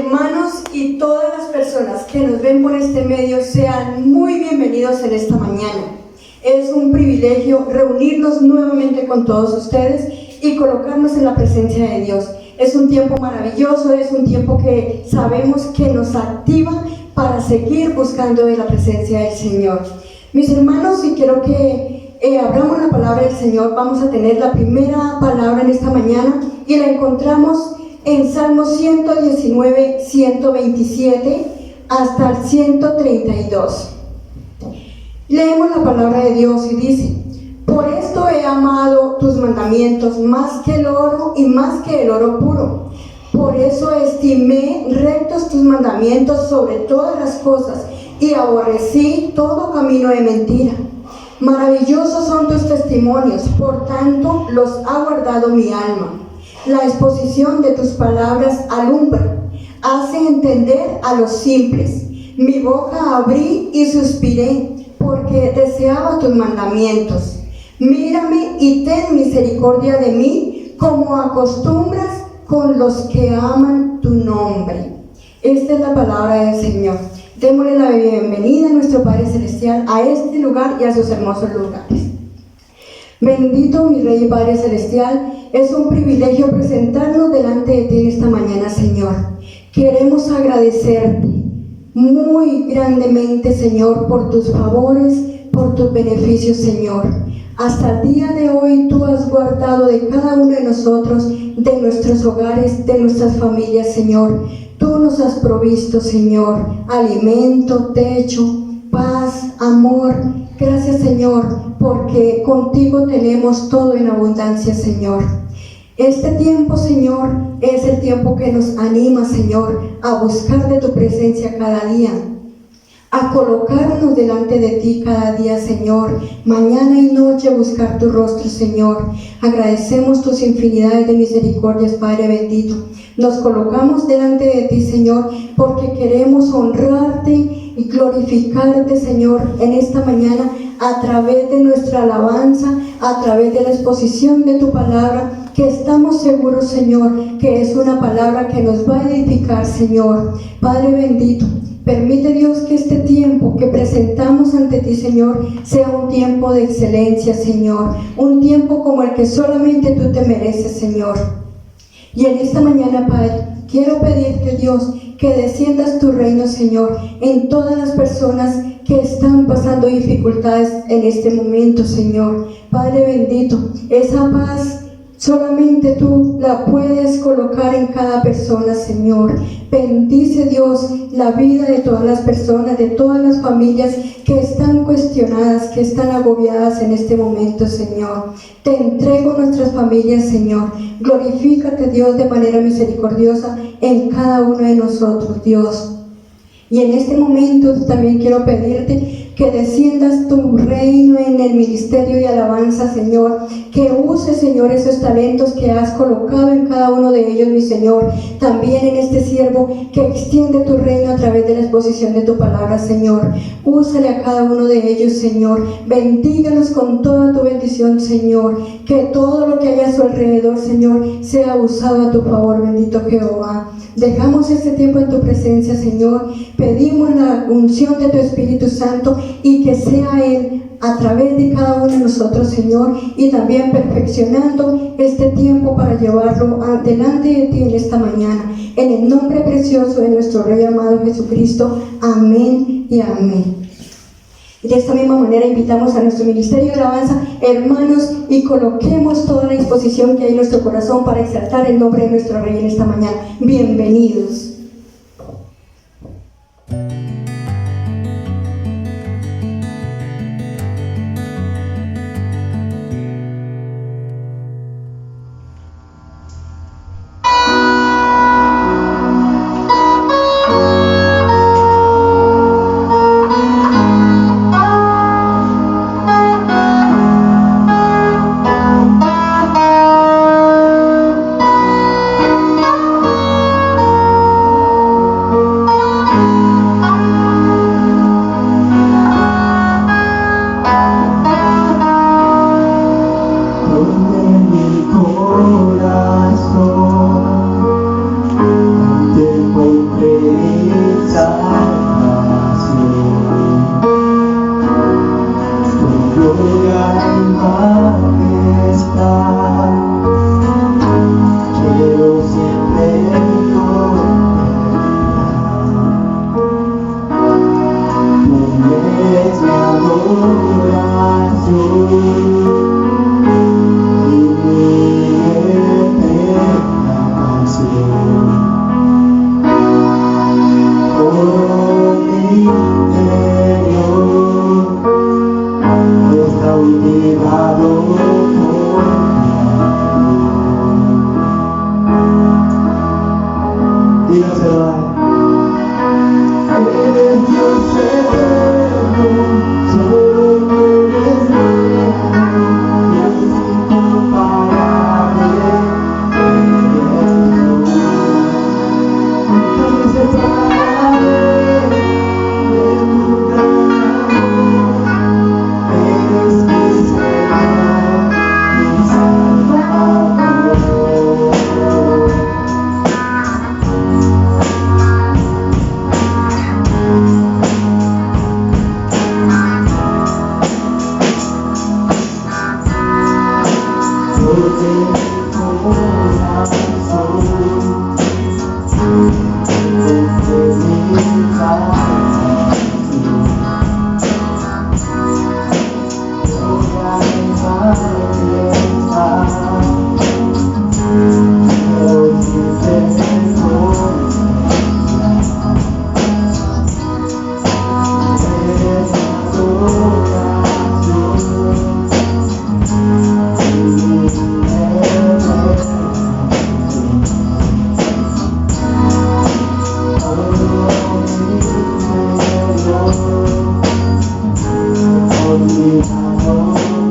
hermanos y todas las personas que nos ven por este medio, sean muy bienvenidos en esta mañana. Es un privilegio reunirnos nuevamente con todos ustedes y colocarnos en la presencia de Dios. Es un tiempo maravilloso, es un tiempo que sabemos que nos activa para seguir buscando de la presencia del Señor. Mis hermanos, y quiero que abramos la palabra del Señor. Vamos a tener la primera palabra en esta mañana y la encontramos en Salmos 119, 127 hasta el 132. Leemos la palabra de Dios y dice: por esto he amado tus mandamientos más que el oro y más que el oro puro. Por eso estimé rectos tus mandamientos sobre todas las cosas y aborrecí todo camino de mentira. Maravillosos son tus testimonios, por tanto los ha guardado mi alma. La exposición de tus palabras alumbra, hace entender a los simples. Mi boca abrí y suspiré, porque deseaba tus mandamientos. Mírame y ten misericordia de mí, como acostumbras con los que aman tu nombre. Esta es la palabra del Señor. Démosle la bienvenida a nuestro Padre Celestial a este lugar y a sus hermosos lugares. Bendito mi Rey y Padre Celestial, es un privilegio presentarnos delante de ti esta mañana, Señor. Queremos agradecerte muy grandemente, Señor, por tus favores, por tus beneficios, Señor. Hasta el día de hoy tú has guardado de cada uno de nosotros, de nuestros hogares, de nuestras familias, Señor. Tú nos has provisto, Señor, alimento, techo, paz, amor. Gracias, Señor, porque contigo tenemos todo en abundancia, Señor. Este tiempo, Señor, es el tiempo que nos anima, Señor, a buscar de tu presencia cada día, a colocarnos delante de ti cada día, Señor, mañana y noche buscar tu rostro, Señor. Agradecemos tus infinidades de misericordias, Padre bendito. Nos colocamos delante de ti, Señor, porque queremos honrarte y glorificarte, Señor, en esta mañana a través de nuestra alabanza, a través de la exposición de tu palabra, que estamos seguros, Señor, que es una palabra que nos va a edificar, Señor. Padre bendito, permite, Dios, que este tiempo que presentamos ante ti, Señor, sea un tiempo de excelencia, Señor, un tiempo como el que solamente tú te mereces, Señor. Y en esta mañana, Padre, quiero pedirte, Dios, que desciendas tu reino, Señor, en todas las personas que están pasando dificultades en este momento, Señor. Padre bendito, esa paz solamente tú la puedes colocar en cada persona, Señor. Bendice, Dios, la vida de todas las personas, de todas las familias que están cuestionadas, que están agobiadas en este momento, Señor. Te entrego nuestras familias, Señor. Glorifícate, Dios, de manera misericordiosa en cada uno de nosotros, Dios. Y en este momento también quiero pedirte que desciendas tu reino en el ministerio de alabanza, Señor, que uses, Señor, esos talentos que has colocado en cada uno de ellos, mi Señor, también en este siervo, que extiende tu reino a través de la exposición de tu palabra, Señor. Úsale a cada uno de ellos, Señor, bendígalos con toda tu bendición, Señor, que todo lo que haya a su alrededor, Señor, sea usado a tu favor, bendito Jehová. Dejamos este tiempo en tu presencia, Señor, pedimos la unción de tu Espíritu Santo y que sea Él a través de cada uno de nosotros, Señor, y también perfeccionando este tiempo para llevarlo delante de ti en esta mañana. En el nombre precioso de nuestro Rey amado Jesucristo. Amén y amén. Y de esta misma manera invitamos a nuestro ministerio de alabanza, hermanos, y coloquemos toda la disposición que hay en nuestro corazón para exaltar el nombre de nuestro Rey en esta mañana. Bienvenidos. gloria y majestad. Quiero siempre es mi adoración y mi eterna canción. Todo mi interior está cautivado por ti. Dígaselo a él. Eres Dios eterno, solo tú eres bueno, Dios incomparable, eres Dios. Nunca me separaré de tu gran amor, eres mi Señor, mi Salvador. Porque mi corazón desde mi canción gloria y majestad. Hoy te encuentro eres mi adoración.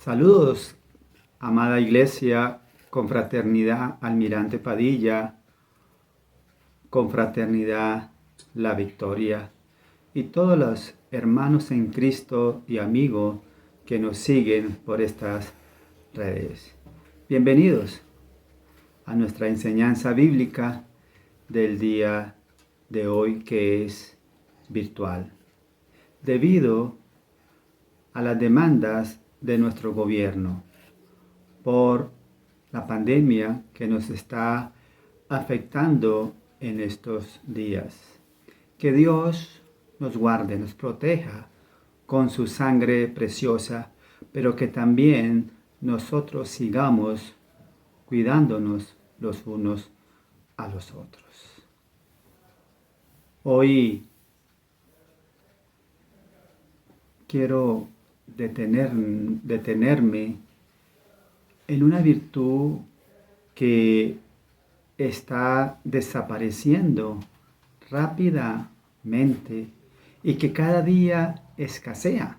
Saludos, amada Iglesia, Confraternidad Almirante Padilla, confraternidad, La Victoria y todos los hermanos en Cristo y amigos que nos siguen por estas redes. Bienvenidos a nuestra enseñanza bíblica del día de hoy, que es virtual, debido a las demandas de nuestro gobierno por la pandemia que nos está afectando en estos días. Que Dios nos guarde, nos proteja con su sangre preciosa, pero que también nosotros sigamos cuidándonos los unos a los otros. Hoy quiero detenerme en una virtud que está desapareciendo rápidamente y que cada día escasea,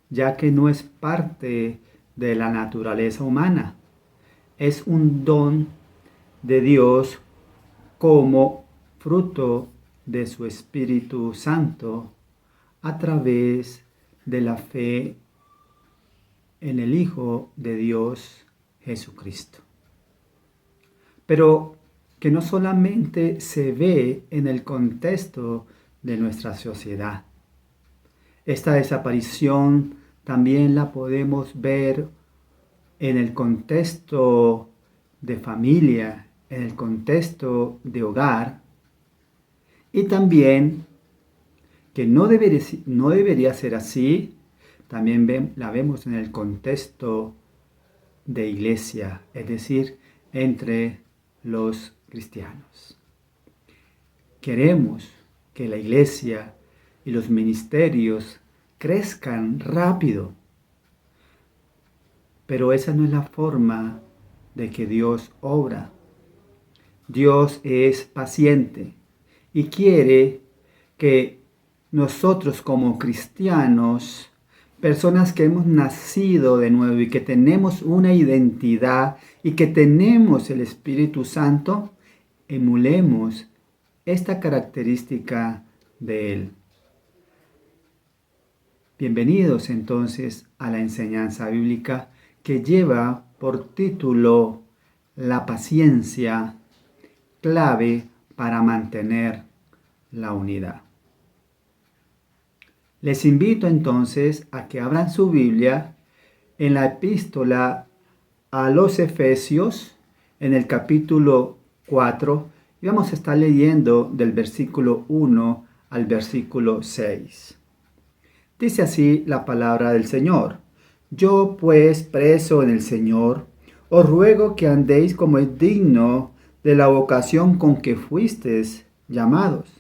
ya que no es parte de la naturaleza humana. Es un don de Dios como fruto de su Espíritu Santo a través de la fe en el Hijo de Dios, Jesucristo. Pero que no solamente se ve en el contexto de nuestra sociedad. Esta desaparición también la podemos ver en el contexto de familia, en el contexto de hogar, y también que no debería ser así, también la vemos en el contexto de iglesia, es decir, entre los cristianos. Queremos que la iglesia y los ministerios crezcan rápido, pero esa no es la forma de que Dios obra. Dios es paciente y quiere que nosotros como cristianos, personas que hemos nacido de nuevo y que tenemos una identidad y que tenemos el Espíritu Santo, emulemos esta característica de Él. Bienvenidos entonces a la enseñanza bíblica que lleva por título La paciencia, clave para mantener la unidad. Les invito entonces a que abran su Biblia en la epístola a los Efesios, en el capítulo 4, y vamos a estar leyendo del versículo 1 al versículo 6. Dice así la palabra del Señor: Yo pues, preso en el Señor, os ruego que andéis como es digno de la vocación con que fuisteis llamados,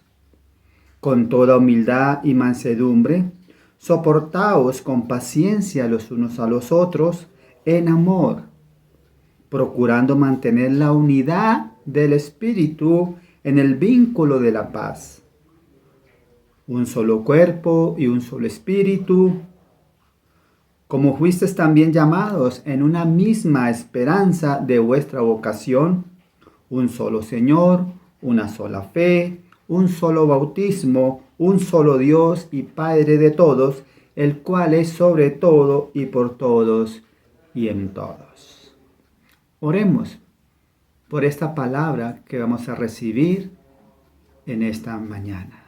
con toda humildad y mansedumbre, soportaos con paciencia los unos a los otros en amor, procurando mantener la unidad del Espíritu en el vínculo de la paz. Un solo cuerpo y un solo Espíritu, como fuisteis también llamados en una misma esperanza de vuestra vocación, un solo Señor, una sola fe, un solo bautismo, un solo Dios y Padre de todos, el cual es sobre todo y por todos y en todos. Oremos por esta palabra que vamos a recibir en esta mañana.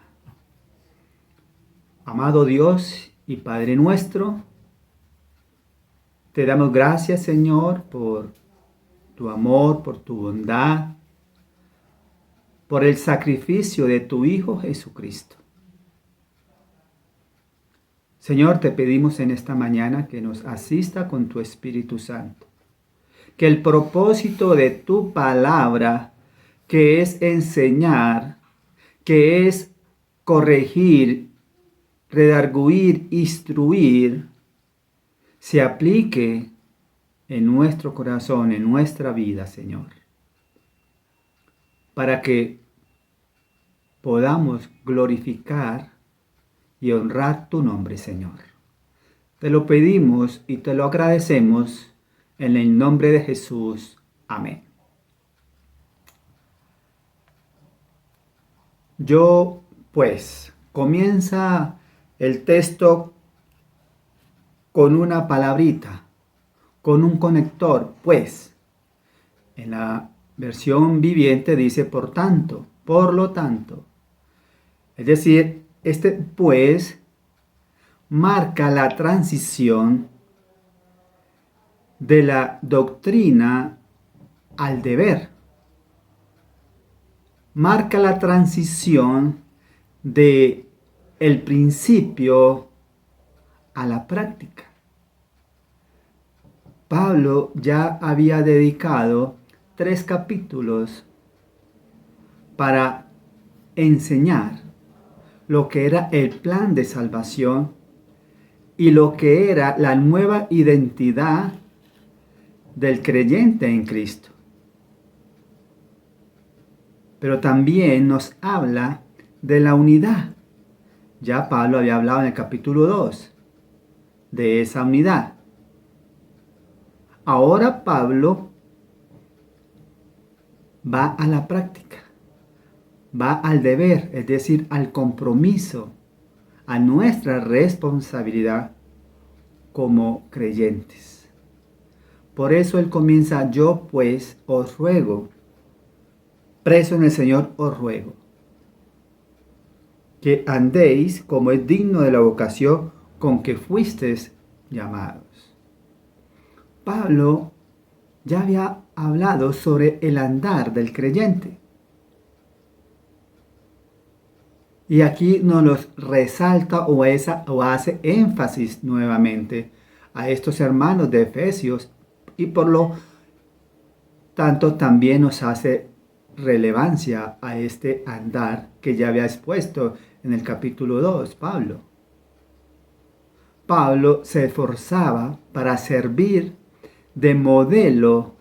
Amado Dios y Padre nuestro, te damos gracias, Señor, por tu amor, por tu bondad, por el sacrificio de tu Hijo Jesucristo. Señor, te pedimos en esta mañana que nos asista con tu Espíritu Santo. Que el propósito de tu palabra, que es enseñar, que es corregir, redarguir, instruir, se aplique en nuestro corazón, en nuestra vida, Señor. Para que podamos glorificar y honrar tu nombre, Señor. Te lo pedimos y te lo agradecemos en el nombre de Jesús. Amén. Yo, pues, comienza el texto con una palabrita, con un conector, pues. En la versión viviente dice por tanto, por lo tanto. Es decir, este pues marca la transición de la doctrina al deber. Marca la transición de el principio a la práctica. Pablo ya había dedicado 3 capítulos para enseñar lo que era el plan de salvación y lo que era la nueva identidad del creyente en Cristo. Pero también nos habla de la unidad. Ya Pablo había hablado en el capítulo 2 de esa unidad. Ahora Pablo va a la práctica, va al deber, es decir, al compromiso, a nuestra responsabilidad como creyentes. Por eso él comienza: yo pues os ruego, preso en el Señor os ruego, que andéis como es digno de la vocación con que fuisteis llamados. Pablo ya había hablado sobre el andar del creyente. Y aquí nos los resalta o hace énfasis nuevamente a estos hermanos de Efesios, y por lo tanto también nos hace relevancia a este andar que ya había expuesto en el capítulo 2 Pablo. Pablo se esforzaba para servir de modelo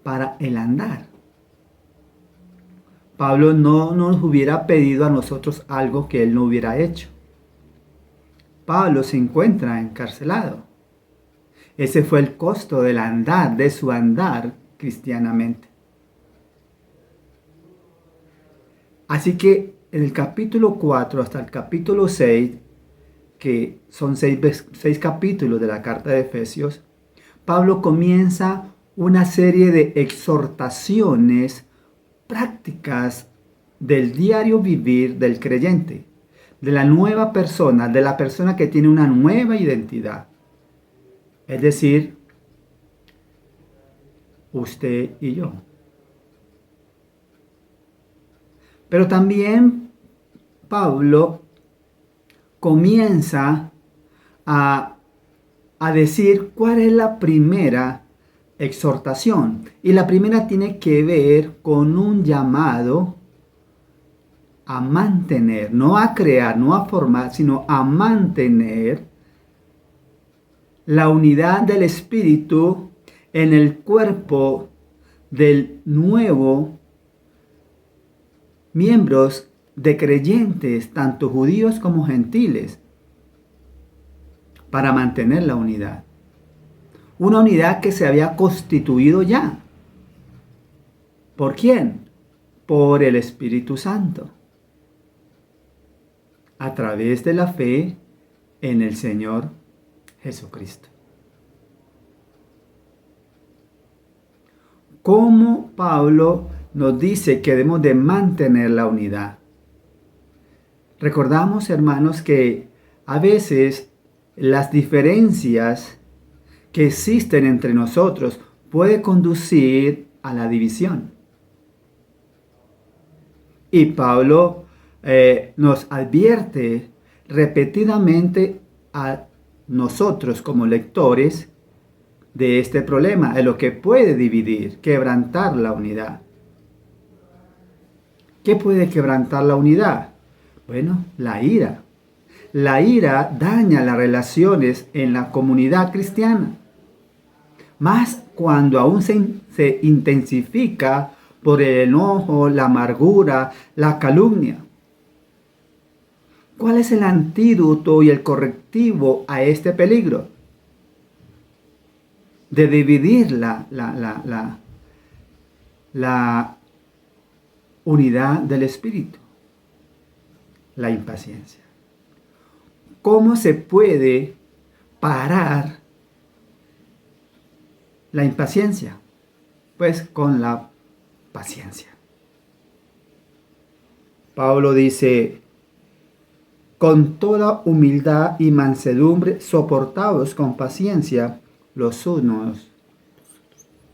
para el andar. Pablo no nos hubiera pedido a nosotros algo que él no hubiera hecho. Pablo se encuentra encarcelado. Ese fue el costo del andar, de su andar cristianamente. Así que en el capítulo 4 hasta el capítulo 6, que son 6 capítulos de la carta de Efesios, Pablo comienza una serie de exhortaciones prácticas del diario vivir del creyente, de la nueva persona, de la persona que tiene una nueva identidad. Es decir, usted y yo. Pero también Pablo comienza a decir cuál es la primera exhortación. Y la primera tiene que ver con un llamado a mantener, no a crear, no a formar, sino a mantener la unidad del Espíritu en el cuerpo del nuevo miembros de creyentes, tanto judíos como gentiles, para mantener la unidad. Una unidad que se había constituido ya. ¿Por quién? Por el Espíritu Santo. A través de la fe en el Señor Jesucristo. ¿Cómo Pablo nos dice que debemos de mantener la unidad? Recordamos, hermanos, que a veces las diferencias que existen entre nosotros puede conducir a la división. Y Pablo nos advierte repetidamente a nosotros como lectores de este problema, de lo que puede dividir, quebrantar la unidad. ¿Qué puede quebrantar la unidad? Bueno, la ira. La ira daña las relaciones en la comunidad cristiana, más cuando aún se intensifica por el enojo, la amargura, la calumnia. ¿Cuál es el antídoto y el correctivo a este peligro? De dividir la unidad del Espíritu. la impaciencia. ¿Cómo se puede parar la impaciencia? Pues con la paciencia. Pablo dice, con toda humildad y mansedumbre, soportaos con paciencia los unos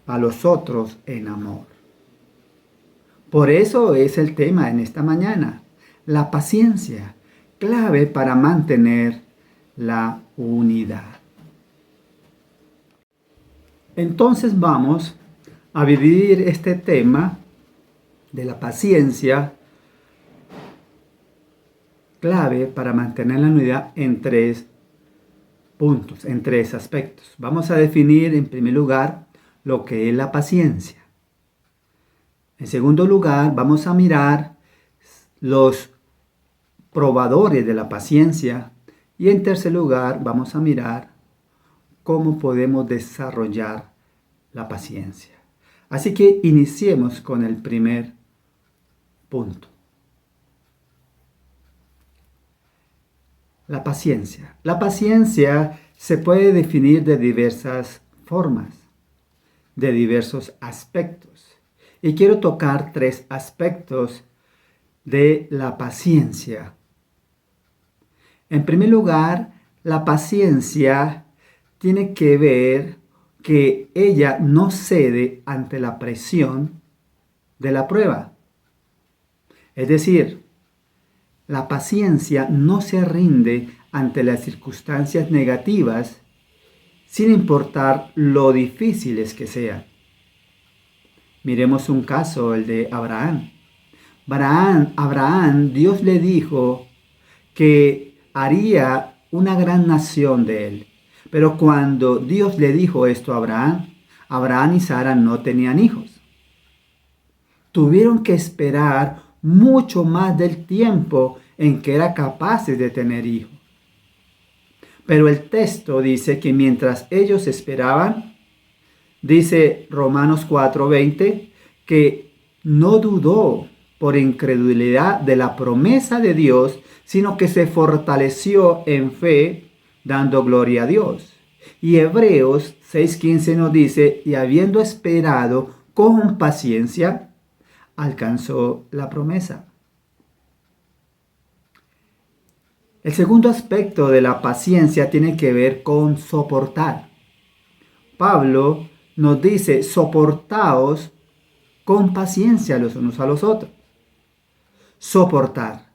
a los otros en amor. Por eso es el tema en esta mañana, la paciencia, clave para mantener la unidad. Entonces vamos a dividir este tema de la paciencia, clave para mantener la unidad, en 3 puntos, en 3 aspectos. Vamos a definir en primer lugar lo que es la paciencia. En segundo lugar, vamos a mirar los probadores de la paciencia. Y en tercer lugar, vamos a mirar cómo podemos desarrollar la paciencia. Así que iniciemos con el primer punto. La paciencia. La paciencia se puede definir de diversas formas, de diversos aspectos. Y quiero tocar 3 aspectos de la paciencia. En primer lugar, la paciencia tiene que ver que ella no cede ante la presión de la prueba. Es decir, la paciencia no se rinde ante las circunstancias negativas, sin importar lo difíciles que sean. Miremos un caso, el de Abraham. Abraham, Dios le dijo que haría una gran nación de él. Pero cuando Dios le dijo esto a Abraham y Sara no tenían hijos. Tuvieron que esperar mucho más del tiempo en que eran capaces de tener hijos. Pero el texto dice que mientras ellos esperaban, dice Romanos 4:20, que no dudó por incredulidad de la promesa de Dios, sino que se fortaleció en fe, dando gloria a Dios. Y Hebreos 6:15 nos dice, y habiendo esperado con paciencia, alcanzó la promesa. El segundo aspecto de la paciencia tiene que ver con soportar. Pablo nos dice, soportaos con paciencia los unos a los otros. Soportar.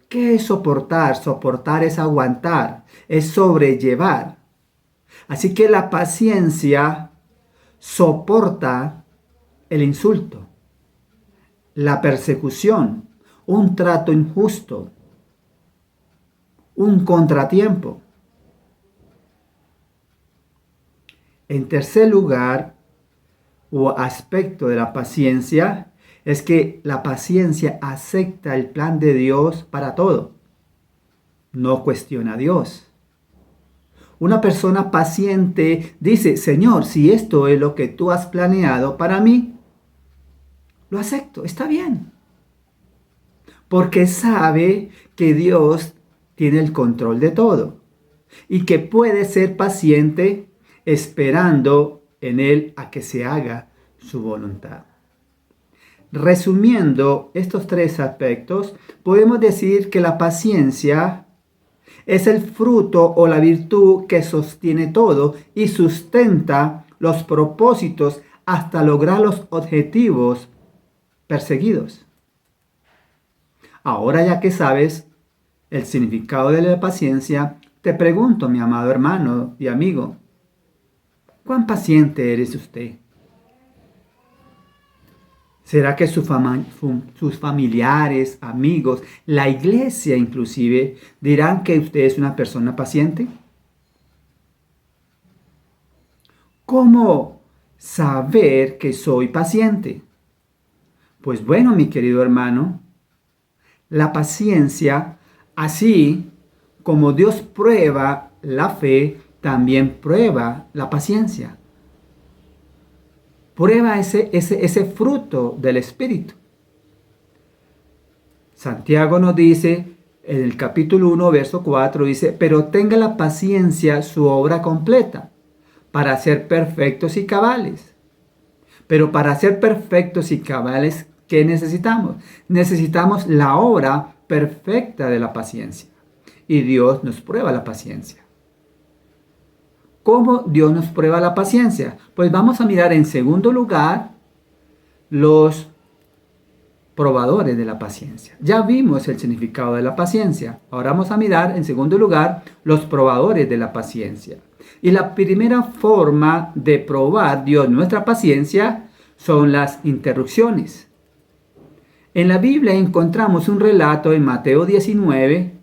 ¿Qué es soportar? Soportar es aguantar, es sobrellevar. Así que la paciencia soporta el insulto, la persecución, un trato injusto, un contratiempo. En tercer lugar, o aspecto de la paciencia, es que la paciencia acepta el plan de Dios para todo. No cuestiona a Dios. Una persona paciente dice, Señor, si esto es lo que tú has planeado para mí, lo acepto, está bien. Porque sabe que Dios tiene el control de todo y que puede ser paciente esperando en Él a que se haga su voluntad. Resumiendo estos 3 aspectos, podemos decir que la paciencia es el fruto o la virtud que sostiene todo y sustenta los propósitos hasta lograr los objetivos perseguidos. Ahora ya que sabes el significado de la paciencia, te pregunto, mi amado hermano y amigo, ¿cuán paciente eres usted? ¿Será que sus familiares, amigos, la iglesia inclusive, dirán que usted es una persona paciente? ¿Cómo saber que soy paciente? Pues bueno, mi querido hermano, la paciencia, así como Dios prueba la fe, también prueba la paciencia. Prueba ese fruto del Espíritu. Santiago nos dice, en el capítulo 1, verso 4, dice, pero tenga la paciencia su obra completa, para ser perfectos y cabales. Pero para ser perfectos y cabales, ¿qué necesitamos? Necesitamos la obra perfecta de la paciencia. Y Dios nos prueba la paciencia. ¿Cómo Dios nos prueba la paciencia? Pues vamos a mirar en segundo lugar los probadores de la paciencia. Ya vimos el significado de la paciencia. Ahora vamos a mirar en segundo lugar los probadores de la paciencia. Y la primera forma de probar Dios nuestra paciencia son las interrupciones. En la Biblia encontramos un relato en Mateo 19,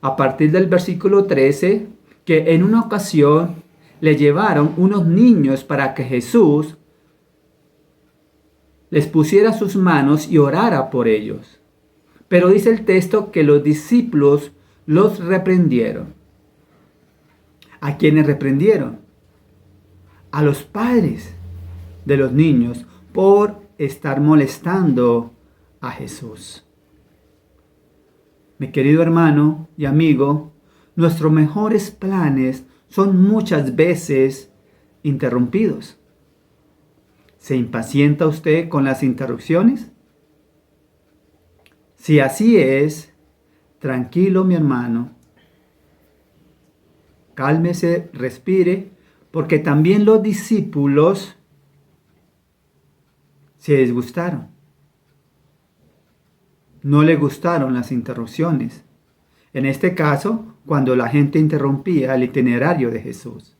a partir del versículo 13, que en una ocasión le llevaron unos niños para que Jesús les pusiera sus manos y orara por ellos. Pero dice el texto que los discípulos los reprendieron. ¿A quiénes reprendieron? A los padres de los niños por estar molestando a Jesús. Mi querido hermano y amigo, nuestros mejores planes son muchas veces interrumpidos. ¿Se impacienta usted con las interrupciones? Si así es, tranquilo mi hermano, cálmese, respire, porque también los discípulos se disgustaron. No le gustaron las interrupciones. En este caso, cuando la gente interrumpía el itinerario de Jesús.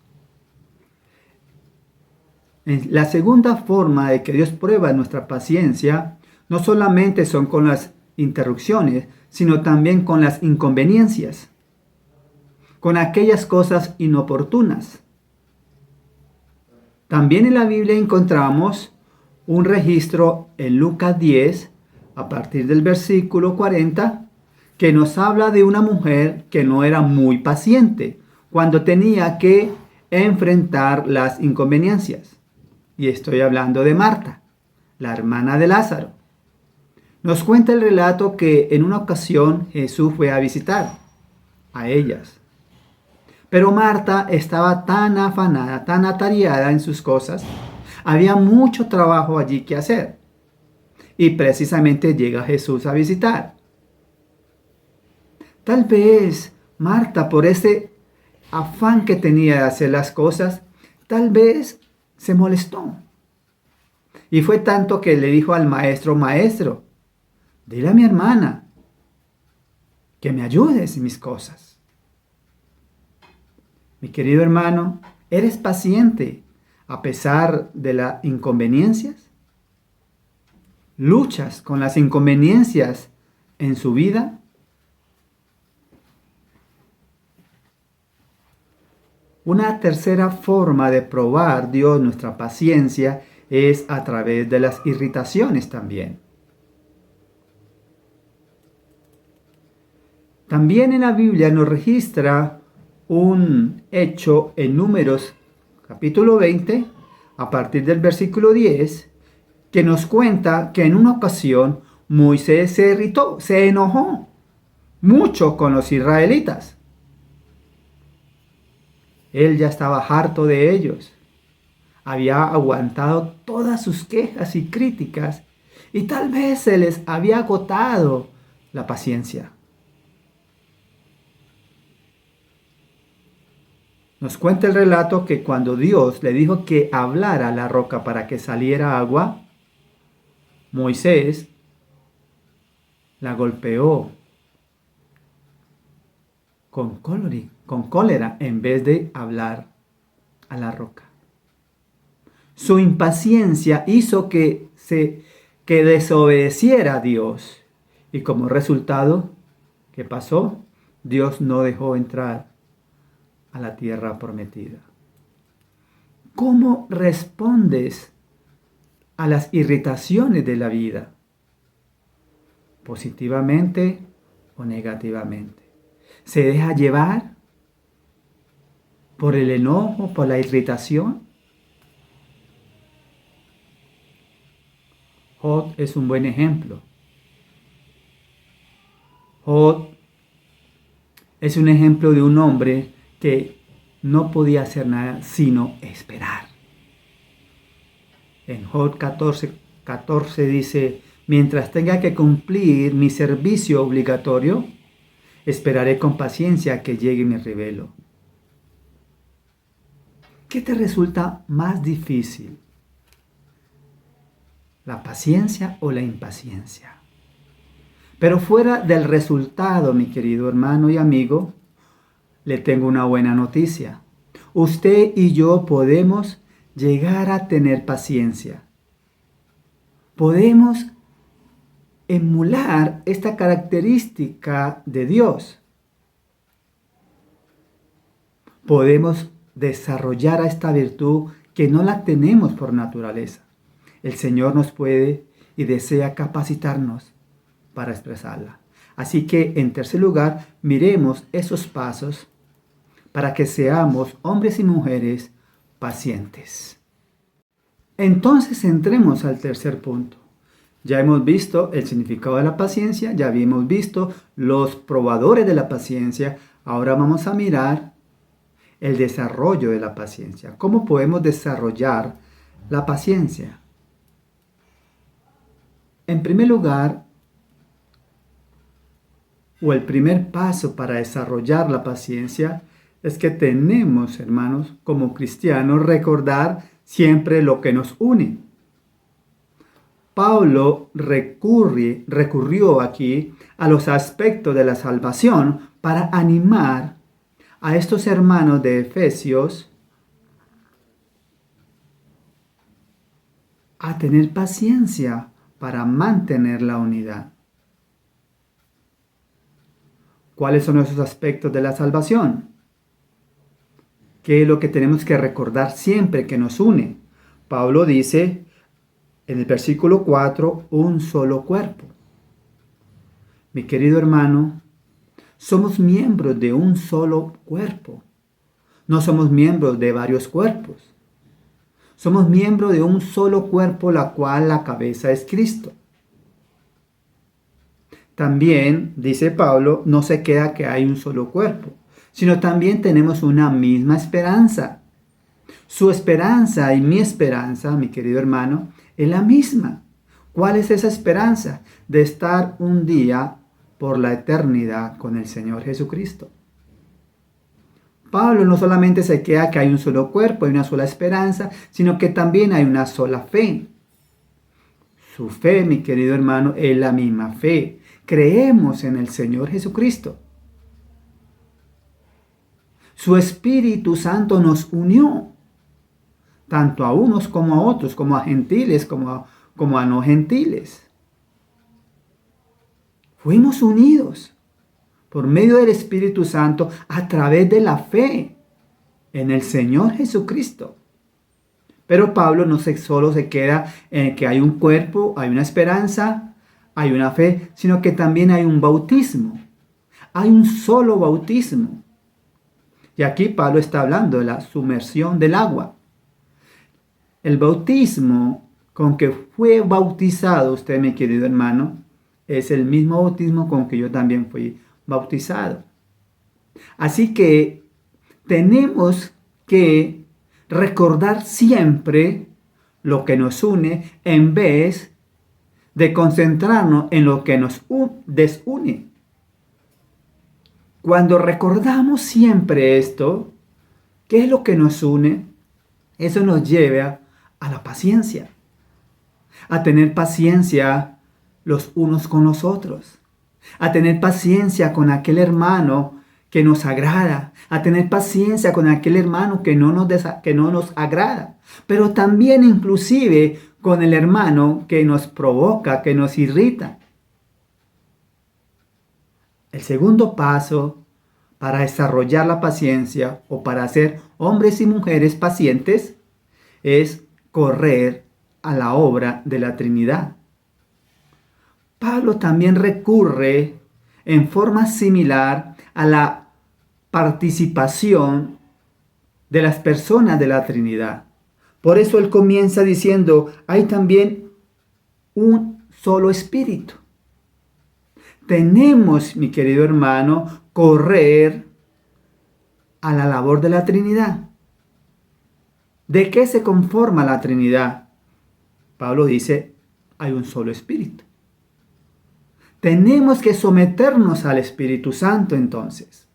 La segunda forma de que Dios prueba nuestra paciencia no solamente son con las interrupciones, sino también con las inconveniencias, con aquellas cosas inoportunas. También en la Biblia encontramos un registro en Lucas 10, a partir del versículo 40, que nos habla de una mujer que no era muy paciente cuando tenía que enfrentar las inconveniencias. Y estoy hablando de Marta, la hermana de Lázaro. Nos cuenta el relato que en una ocasión Jesús fue a visitar a ellas. Pero Marta estaba tan afanada, tan atareada en sus cosas, había mucho trabajo allí que hacer. Y precisamente llega Jesús a visitar. Tal vez Marta, por ese afán que tenía de hacer las cosas, tal vez se molestó. Y fue tanto que le dijo al maestro, maestro, dile a mi hermana que me ayudes en mis cosas. Mi querido hermano, ¿eres paciente a pesar de las inconveniencias? ¿Luchas con las inconveniencias en su vida? Una tercera forma de probar Dios nuestra paciencia es a través de las irritaciones también. También en la Biblia nos registra un hecho en Números capítulo 20, a partir del versículo 10, que nos cuenta que en una ocasión Moisés se irritó, se enojó mucho con los israelitas. Él ya estaba harto de ellos. Había aguantado todas sus quejas y críticas y tal vez se les había agotado la paciencia. Nos cuenta el relato que cuando Dios le dijo que hablara a la roca para que saliera agua, Moisés la golpeó con cólera en vez de hablar a la roca. Su impaciencia hizo que desobedeciera a Dios. Y como resultado, ¿qué pasó? Dios no dejó entrar a la tierra prometida. ¿Cómo respondes a las irritaciones de la vida? ¿Positivamente o negativamente? ¿Se deja llevar por el enojo, por la irritación? Job es un buen ejemplo. Job es un ejemplo de un hombre que no podía hacer nada sino esperar. En Job 14 dice, mientras tenga que cumplir mi servicio obligatorio, esperaré con paciencia a que llegue mi revelo. ¿Qué te resulta más difícil? ¿La paciencia o la impaciencia? Pero fuera del resultado, mi querido hermano y amigo, le tengo una buena noticia. Usted y yo podemos llegar a tener paciencia. Podemos emular esta característica de Dios. Podemos desarrollar esta virtud que no la tenemos por naturaleza. El Señor nos puede y desea capacitarnos para expresarla. Así que, en tercer lugar, miremos esos pasos para que seamos hombres y mujeres pacientes. Entonces, entremos al tercer punto. Ya hemos visto el significado de la paciencia, ya habíamos visto los probadores de la paciencia. Ahora vamos a mirar el desarrollo de la paciencia. ¿Cómo podemos desarrollar la paciencia? En primer lugar, o el primer paso para desarrollar la paciencia es que tenemos, hermanos, como cristianos, recordar siempre lo que nos une. Pablo recurrió aquí a los aspectos de la salvación para animar a estos hermanos de Efesios a tener paciencia para mantener la unidad. ¿Cuáles son esos aspectos de la salvación? ¿Qué es lo que tenemos que recordar siempre que nos une? Pablo dice en el versículo 4, un solo cuerpo. Mi querido hermano, somos miembros de un solo cuerpo. No somos miembros de varios cuerpos. Somos miembros de un solo cuerpo, la cual la cabeza es Cristo. También, dice Pablo, no se queda que hay un solo cuerpo, sino también tenemos una misma esperanza. Su esperanza y mi esperanza, mi querido hermano, es la misma. ¿Cuál es esa esperanza? De estar un día por la eternidad con el Señor Jesucristo. Pablo no solamente se queda que hay un solo cuerpo, hay una sola esperanza, sino que también hay una sola fe. Su fe, mi querido hermano, es la misma fe. Creemos en el Señor Jesucristo. Su Espíritu Santo nos unió, tanto a unos como a otros, como a gentiles, como a no gentiles. Fuimos unidos por medio del Espíritu Santo a través de la fe en el Señor Jesucristo. Pero Pablo no solo se queda en que hay un cuerpo, hay una esperanza, hay una fe, sino que también hay un bautismo. Hay un solo bautismo. Y aquí Pablo está hablando de la sumersión del agua. El bautismo con que fue bautizado usted, mi querido hermano, es el mismo bautismo con que yo también fui bautizado. Así que tenemos que recordar siempre lo que nos une en vez de concentrarnos en lo que nos desune. Cuando recordamos siempre esto, ¿qué es lo que nos une? Eso nos lleva a la paciencia, a tener paciencia los unos con los otros, a tener paciencia con aquel hermano que nos agrada, a tener paciencia con aquel hermano que no nos agrada, pero también inclusive con el hermano que nos provoca, que nos irrita. El segundo paso para desarrollar la paciencia o para ser hombres y mujeres pacientes es correr a la obra de la Trinidad. Pablo también recurre en forma similar a la participación de las personas de la Trinidad. Por eso él comienza diciendo, hay también un solo espíritu. Tenemos, mi querido hermano, correr a la labor de la Trinidad. ¿De qué se conforma la Trinidad? Pablo dice, hay un solo Espíritu. Tenemos que someternos al Espíritu Santo entonces.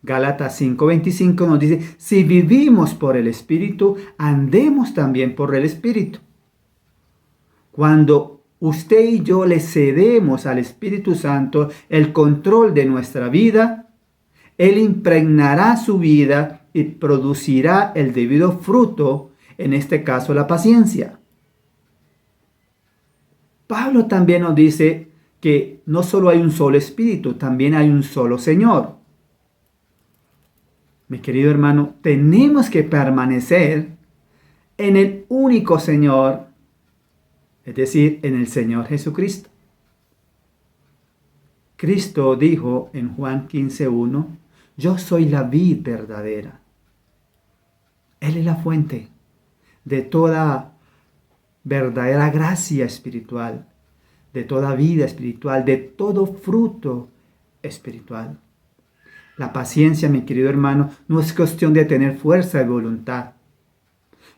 Gálatas 5:25 nos dice, si vivimos por el Espíritu, andemos también por el Espíritu. Cuando usted y yo le cedemos al Espíritu Santo el control de nuestra vida, Él impregnará su vida y producirá el debido fruto, en este caso la paciencia. Pablo también nos dice que no solo hay un solo Espíritu, también hay un solo Señor. Mi querido hermano, tenemos que permanecer en el único Señor, es decir, en el Señor Jesucristo. Cristo dijo en Juan 15:1, yo soy la vid verdadera. Él es la fuente de toda verdadera gracia espiritual, de toda vida espiritual, de todo fruto espiritual. La paciencia, mi querido hermano, no es cuestión de tener fuerza de voluntad.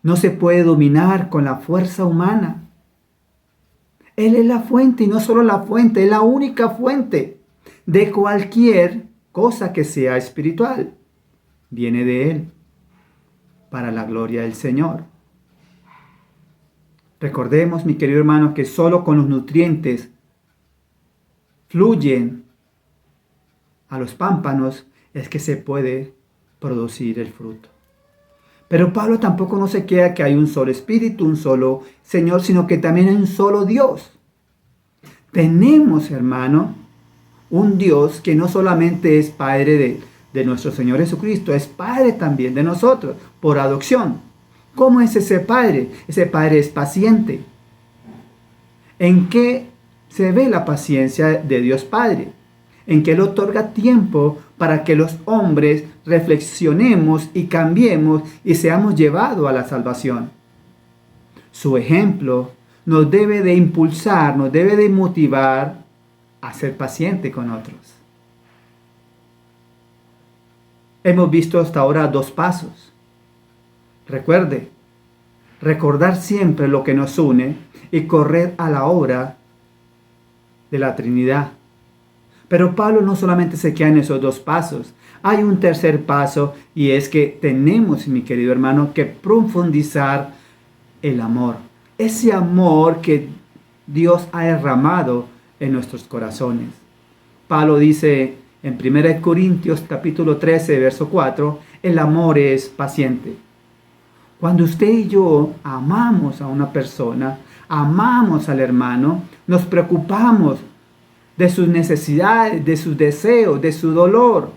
No se puede dominar con la fuerza humana. Él es la fuente y no solo la fuente, es la única fuente de cualquier cosa que sea espiritual. Viene de Él para la gloria del Señor. Recordemos, mi querido hermano, que solo con los nutrientes fluyen a los pámpanos es que se puede producir el fruto. Pero Pablo tampoco no se queda que hay un solo Espíritu, un solo Señor, sino que también hay un solo Dios. Tenemos, hermano, un Dios que no solamente es Padre de nuestro Señor Jesucristo, es Padre también de nosotros, por adopción. ¿Cómo es ese Padre? Ese Padre es paciente. ¿En qué se ve la paciencia de Dios Padre? En que Él otorga tiempo para que los hombres reflexionemos y cambiemos y seamos llevados a la salvación. Su ejemplo nos debe de impulsar, nos debe de motivar a ser paciente con otros. Hemos visto hasta ahora 2 pasos. Recuerde, recordar siempre lo que nos une y correr a la obra de la Trinidad. Pero Pablo no solamente se queda en esos 2 pasos. Hay un tercer paso y es que tenemos, mi querido hermano, que profundizar el amor. Ese amor que Dios ha derramado en nuestros corazones. Pablo dice en 1 Corintios capítulo 13, verso 4, el amor es paciente. Cuando usted y yo amamos a una persona, amamos al hermano, nos preocupamos de sus necesidades, de sus deseos, de su dolor.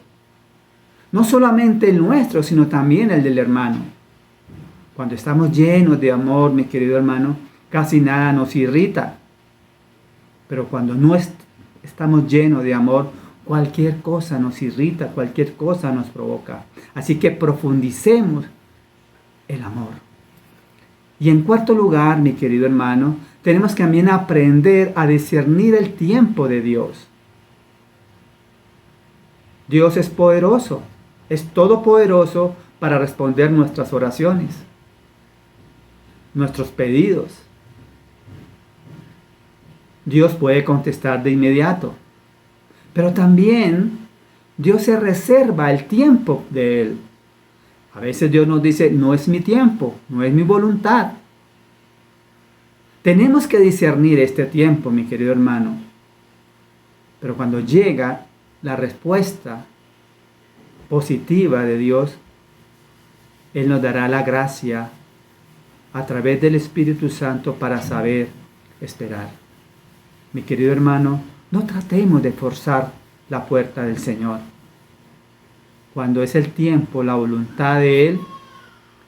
No solamente el nuestro, sino también el del hermano. Cuando estamos llenos de amor, mi querido hermano, casi nada nos irrita. Pero cuando no estamos llenos de amor, cualquier cosa nos irrita, cualquier cosa nos provoca. Así que profundicemos el amor. Y en cuarto lugar, mi querido hermano, tenemos que también aprender a discernir el tiempo de Dios. Dios es poderoso, es todopoderoso para responder nuestras oraciones, nuestros pedidos. Dios puede contestar de inmediato, pero también Dios se reserva el tiempo de Él. A veces Dios nos dice, no es mi tiempo, no es mi voluntad. Tenemos que discernir este tiempo, mi querido hermano. Pero cuando llega la respuesta positiva de Dios, Él nos dará la gracia a través del Espíritu Santo para saber esperar. Mi querido hermano, no tratemos de forzar la puerta del Señor. Cuando es el tiempo, la voluntad de Él,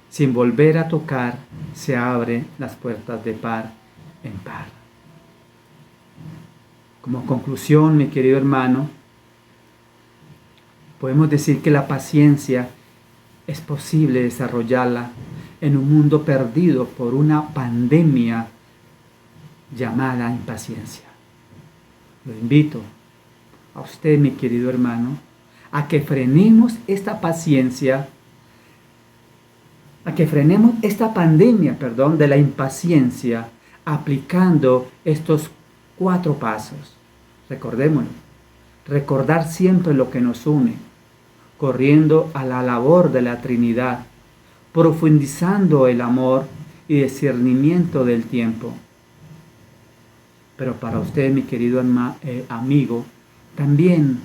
sin volver a tocar, se abren las puertas de par en par. Como conclusión, mi querido hermano, podemos decir que la paciencia es posible desarrollarla en un mundo perdido por una pandemia llamada impaciencia. Lo invito a usted, mi querido hermano, a que frenemos esta paciencia, a que frenemos esta pandemia, de la impaciencia, aplicando estos 4 pasos. Recordémoslo, recordar siempre lo que nos une, corriendo a la labor de la Trinidad, profundizando el amor y discernimiento del tiempo. Pero para usted, mi querido amigo, también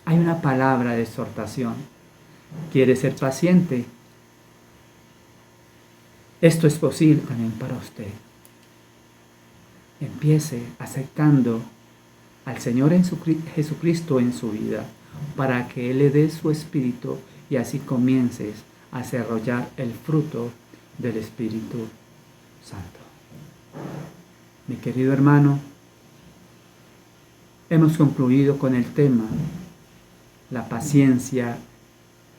hay una palabra de exhortación. ¿Quiere ser paciente? Esto es posible también para usted. Empiece aceptando al Señor Jesucristo en su vida para que Él le dé su Espíritu y así comiences a desarrollar el fruto del Espíritu Santo. Mi querido hermano, hemos concluido con el tema, la paciencia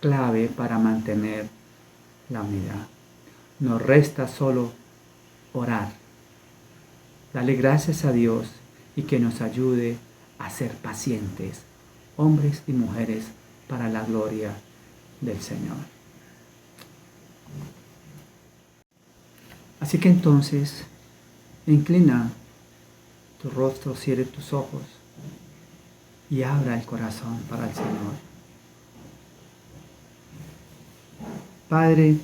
clave para mantener la unidad. Nos resta solo orar, darle gracias a Dios y que nos ayude a ser pacientes, hombres y mujeres, para la gloria del Señor. Así que entonces, inclina tu rostro, cierre tus ojos y abra el corazón para el Señor. Padre,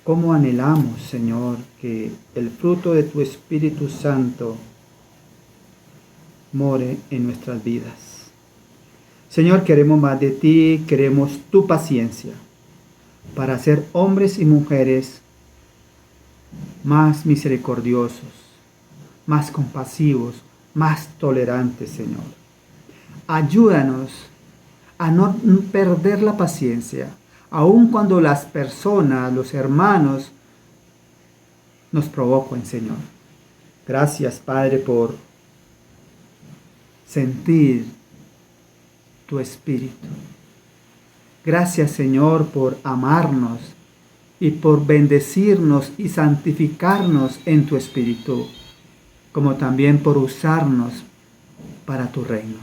cómo anhelamos, Señor, que el fruto de tu Espíritu Santo more en nuestras vidas. Señor, queremos más de ti, queremos tu paciencia para ser hombres y mujeres más misericordiosos, más compasivos, más tolerantes, Señor. Ayúdanos a no perder la paciencia, aun cuando las personas, los hermanos, nos provocan, Señor. Gracias, Padre, por sentir tu Espíritu. Gracias, Señor, por amarnos y por bendecirnos y santificarnos en tu Espíritu, como también por usarnos para tu reino.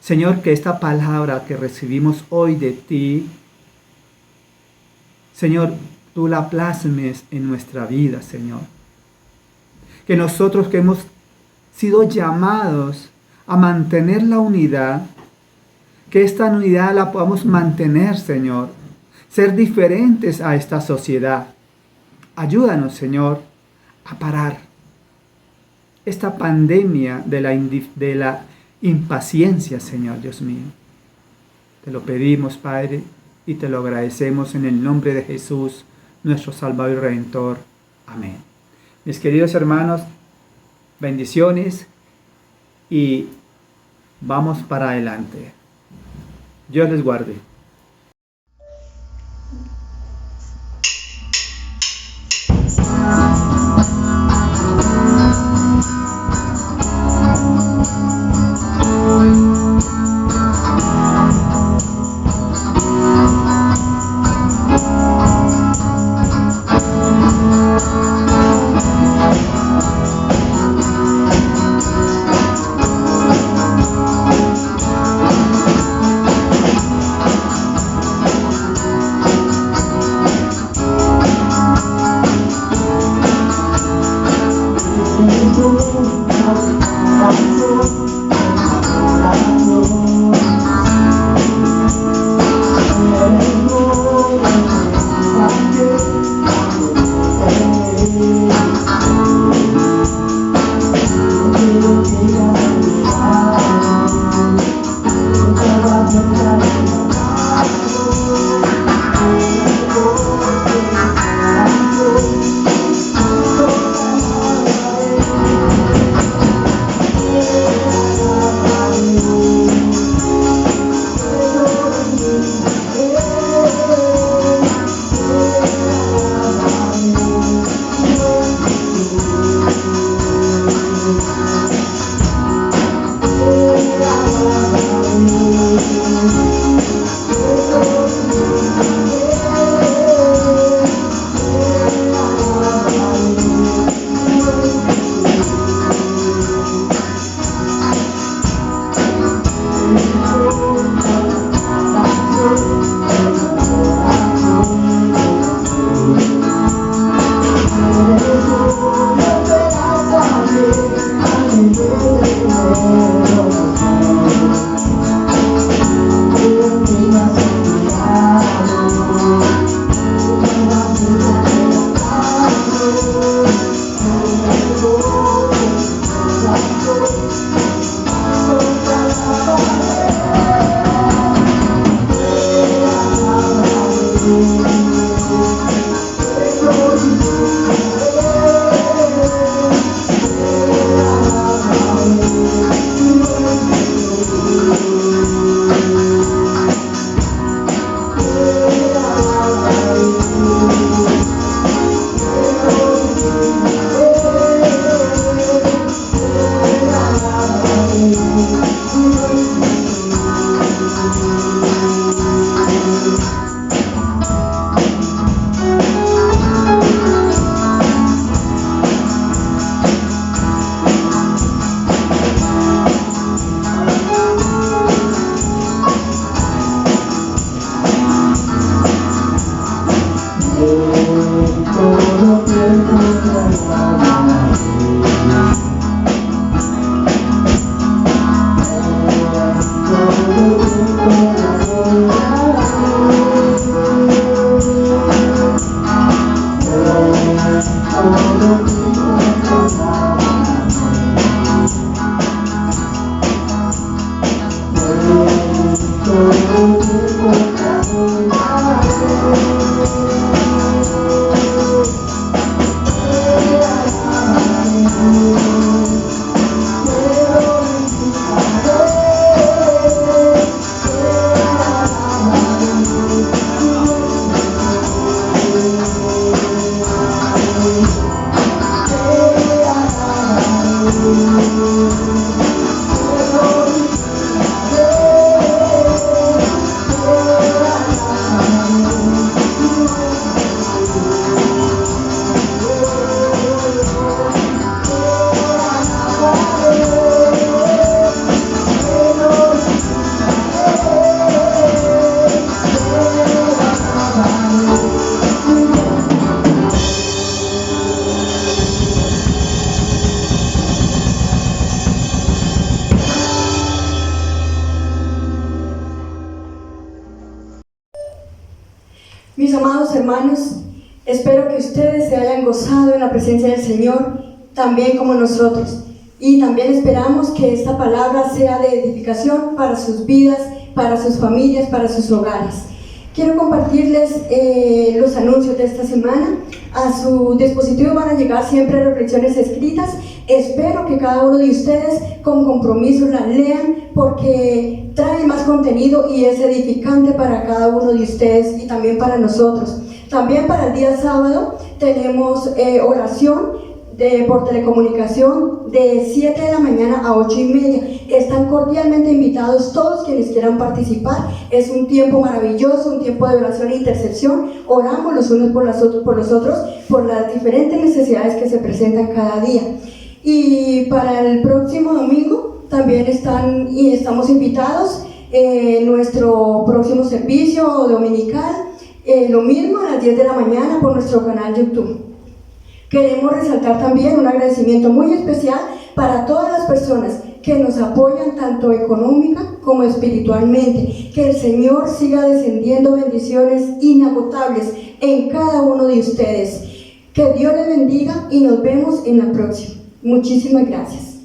Señor, que esta palabra que recibimos hoy de ti, Señor, tú la plasmes en nuestra vida, Señor. Que nosotros que hemos sido llamados a mantener la unidad, que esta unidad la podamos mantener, Señor. Ser diferentes a esta sociedad. Ayúdanos, Señor, a parar esta pandemia de la impaciencia, Señor Dios mío. Te lo pedimos, Padre, y te lo agradecemos en el nombre de Jesús, nuestro Salvador y Redentor. Amén. Mis queridos hermanos, bendiciones y vamos para adelante. Dios les guarde. Mis amados hermanos, espero que ustedes se hayan gozado en la presencia del Señor, también como nosotros. Y también esperamos que esta palabra sea de edificación para sus vidas, para sus familias, para sus hogares. Quiero compartirles los anuncios de esta semana. A su dispositivo van a llegar siempre reflexiones escritas. Espero que cada uno de ustedes con compromiso las lean, porque trae más contenido y es edificante para cada uno de ustedes y también para nosotros. También para el día sábado tenemos oración por telecomunicación de 7 de la mañana a 8:30. Están cordialmente invitados todos quienes quieran participar. Es un tiempo maravilloso, un tiempo de oración e intercesión. Oramos los unos por los otros, por las diferentes necesidades que se presentan cada día. Y para el próximo domingo también estamos invitados en nuestro próximo servicio dominical, lo mismo a las 10 de la mañana por nuestro canal YouTube. Queremos resaltar también un agradecimiento muy especial para todas las personas que nos apoyan tanto económica como espiritualmente. Que el Señor siga descendiendo bendiciones inagotables en cada uno de ustedes. Que Dios les bendiga y nos vemos en la próxima. Muchísimas gracias.